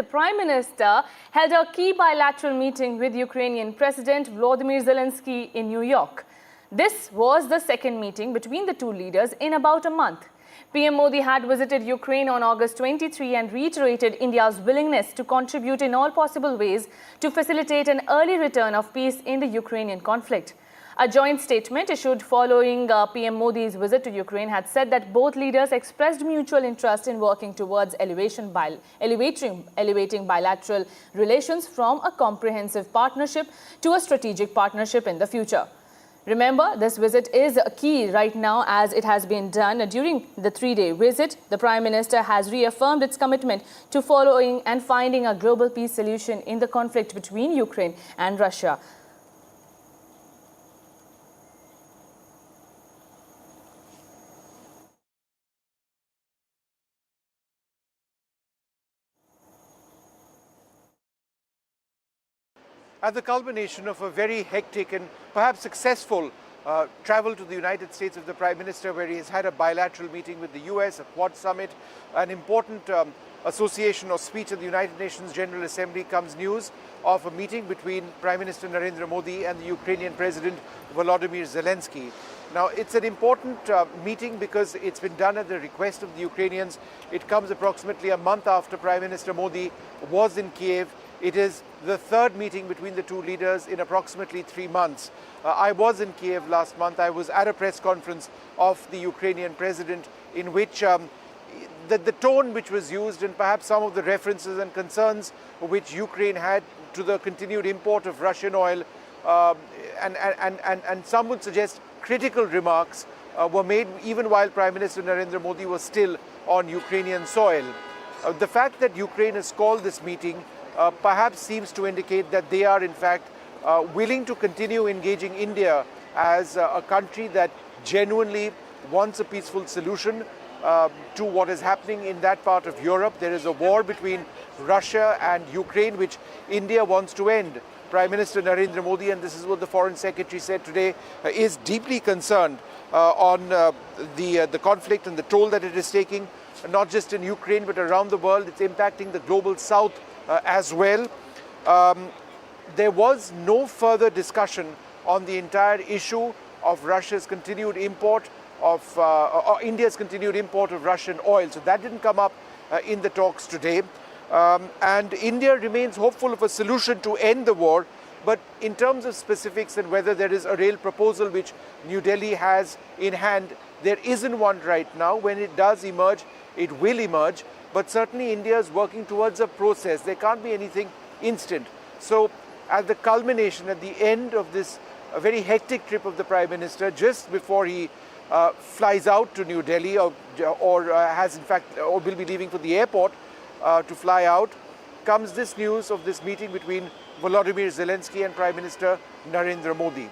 The Prime Minister held a key bilateral meeting with Ukrainian President Volodymyr Zelenskyy in New York. This was the second meeting between the two leaders in about a month. PM Modi had visited Ukraine on August 23 and reiterated India's willingness to contribute in all possible ways to facilitate an early return of peace in the Ukrainian conflict. A joint statement issued following PM Modi's visit to Ukraine had said that both leaders expressed mutual interest in working towards elevating bilateral relations from a comprehensive partnership to a strategic partnership in the future. Remember, this visit is key right now as it has been done during the three-day visit. The Prime Minister has reaffirmed its commitment to following and finding a global peace solution in the conflict between Ukraine and Russia. At the culmination of a very hectic and perhaps successful travel to the United States of the Prime Minister, where he has had a bilateral meeting with the US, a Quad summit, an important association or speech at the United Nations General Assembly, comes news of a meeting between Prime Minister Narendra Modi and the Ukrainian President Volodymyr Zelenskyy. Now, it's an important meeting because it's been done at the request of the Ukrainians. It comes approximately a month after Prime Minister Modi was in Kiev. It is the third meeting between the two leaders in approximately 3 months. I was in Kiev last month. I was at a press conference of the Ukrainian president in which the tone which was used and perhaps some of the references and concerns which Ukraine had to the continued import of Russian oil and some would suggest critical remarks were made even while Prime Minister Narendra Modi was still on Ukrainian soil. The fact that Ukraine has called this meeting perhaps seems to indicate that they are in fact willing to continue engaging India as a country that genuinely wants a peaceful solution to what is happening in that part of Europe. There is a war between Russia and Ukraine which India wants to end. Prime Minister Narendra Modi, and this is what the Foreign Secretary said today, is deeply concerned on the conflict and the toll that it is taking, not just in Ukraine but around the world. It's impacting the global south as well. There was no further discussion on the entire issue of Russia's continued import of or India's continued import of Russian oil. So that didn't come up in the talks today. And India remains hopeful of a solution to end the war. But in terms of specifics and whether there is a real proposal which New Delhi has in hand, there isn't one right now. When it does emerge, it will emerge. But certainly India is working towards a process. There can't be anything instant. So at the culmination, at the end of this very hectic trip of the Prime Minister, just before he flies out to New Delhi or has in fact or will be leaving for the airport to fly out, comes this news of this meeting between Volodymyr Zelenskyy and Prime Minister Narendra Modi.